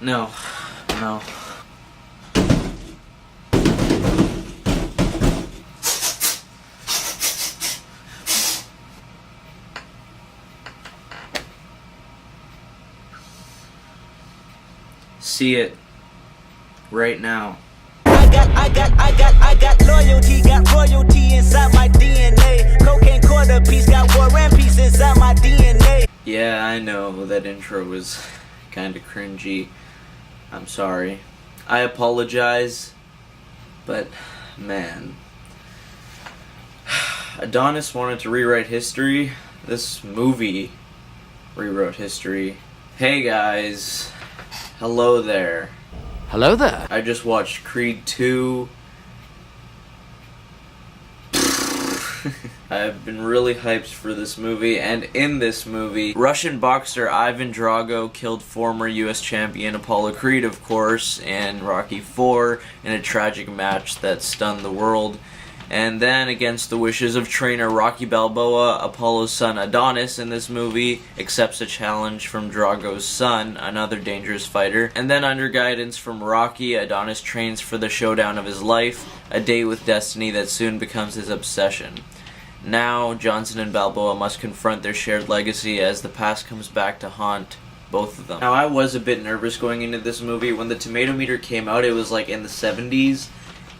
No. No. See it right now. I got loyalty, got royalty inside my DNA. Cocaine quarter piece, got war and peace inside my DNA. Yeah, I know that intro was kind of cringy. I'm sorry. I apologize, but man, Adonis wanted to rewrite history. This movie rewrote history. Hey guys, hello there. Hello there. I just watched Creed 2. I've been really hyped for this movie, and in this movie, Russian boxer Ivan Drago killed former US champion Apollo Creed, of course, in Rocky IV in a tragic match that stunned the world. And then, against the wishes of trainer Rocky Balboa, Apollo's son Adonis in this movie accepts a challenge from Drago's son, another dangerous fighter. And then, under guidance from Rocky, Adonis trains for the showdown of his life, a date with destiny that soon becomes his obsession. Now, Johnson and Balboa must confront their shared legacy as the past comes back to haunt both of them. Now, I was a bit nervous going into this movie. When the tomato meter came out, it was like in the 70s.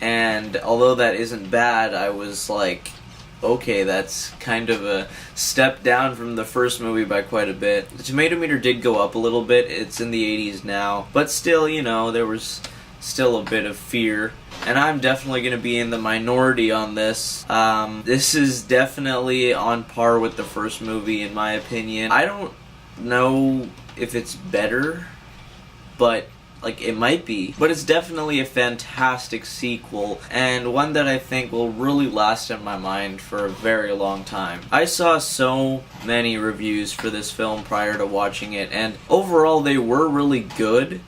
And although that isn't bad, I was like, okay, that's kind of a step down from the first movie by quite a bit. The tomato meter did go up a little bit. It's in the 80s now. But still, you know, there was still a bit of fear. And I'm definitely going to be in the minority on this. This is definitely on par with the first movie, in my opinion. I don't know if it's better, but like, it might be. But it's definitely a fantastic sequel, and one that I think will really last in my mind for a very long time. I saw so many reviews for this film prior to watching it, and overall they were really good,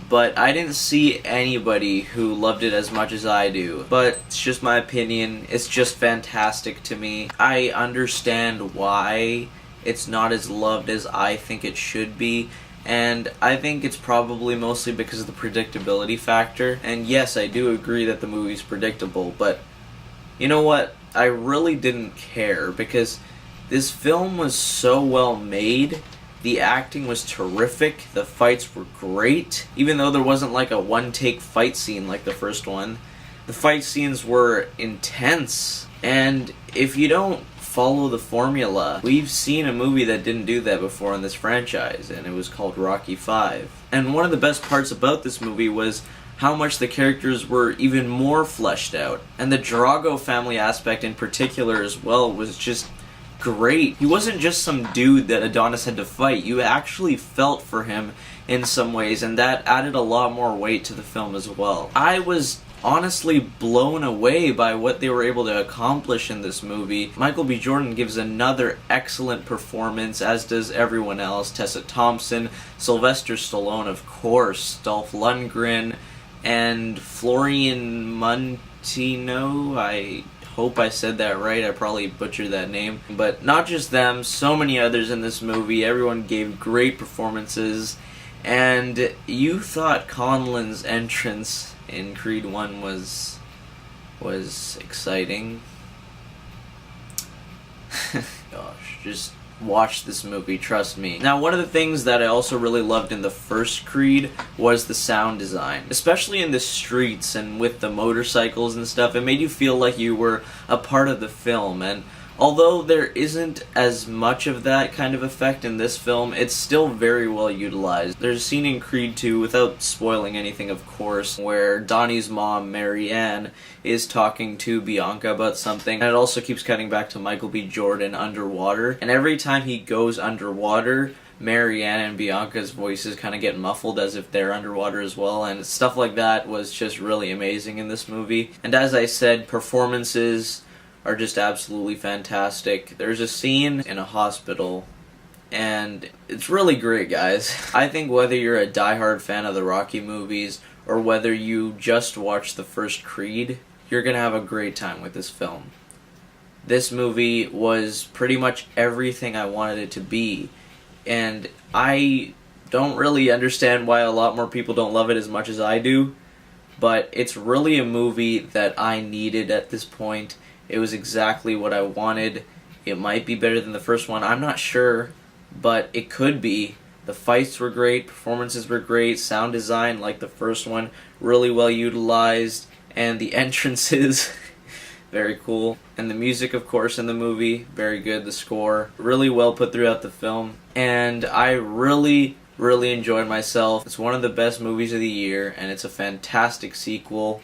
but I didn't see anybody who loved it as much as I do. But it's just my opinion. It's just fantastic to me. I understand why it's not as loved as I think it should be. And I think it's probably mostly because of the predictability factor. And yes, I do agree that the movie's predictable, but you know what? I really didn't care because this film was so well made. The acting was terrific. The fights were great. Even though there wasn't like a one-take fight scene like the first one, the fight scenes were intense. And if you don't follow the formula, we've seen a movie that didn't do that before in this franchise, and it was called Rocky V. And one of the best parts about this movie was how much the characters were even more fleshed out. And the Drago family aspect in particular as well was just great. He wasn't just some dude that Adonis had to fight. You actually felt for him in some ways, and that added a lot more weight to the film as well. I was honestly blown away by what they were able to accomplish in this movie. Michael B. Jordan gives another excellent performance, as does everyone else. Tessa Thompson, Sylvester Stallone, of course, Dolph Lundgren, and Florian Munteanu. I hope I said that right. I probably butchered that name. But not just them, so many others in this movie. Everyone gave great performances. And you thought Conlon's entrance in Creed 1 was exciting. Gosh, just watch this movie, trust me. Now, one of the things that I also really loved in the first Creed was the sound design. Especially in the streets and with the motorcycles and stuff, it made you feel like you were a part of the film. And although there isn't as much of that kind of effect in this film, it's still very well utilized. There's a scene in Creed 2, without spoiling anything of course, where Donnie's mom, Mary Ann, is talking to Bianca about something, and it also keeps cutting back to Michael B. Jordan underwater, and every time he goes underwater, Mary Ann and Bianca's voices kind of get muffled as if they're underwater as well, and stuff like that was just really amazing in this movie. And as I said, performances are just absolutely fantastic. There's a scene in a hospital, and it's really great, guys. I think whether you're a diehard fan of the Rocky movies, or whether you just watched the first Creed, you're gonna have a great time with this film. This movie was pretty much everything I wanted it to be, and I don't really understand why a lot more people don't love it as much as I do, but it's really a movie that I needed at this point. It was exactly what I wanted. It might be better than the first one, I'm not sure, but it could be. The fights were great, performances were great, sound design, like the first one, really well utilized, and the entrances, very cool. And the music, of course, in the movie, very good. The score, really well put throughout the film, and I really enjoyed myself. It's one of the best movies of the year, and it's a fantastic sequel.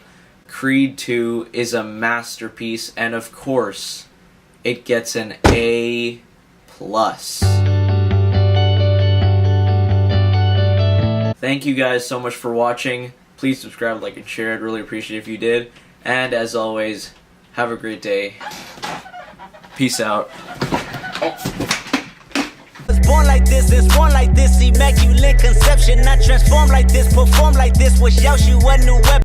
Creed 2 is a masterpiece, and of course, it gets an A+. Thank you guys so much for watching. Please subscribe, like, and share. I'd really appreciate it if you did. And as always, have a great day. Peace out. Born like this, it's born like this, immaculate conception. Not transformed like this, perform like this. Wish out you a new weapon.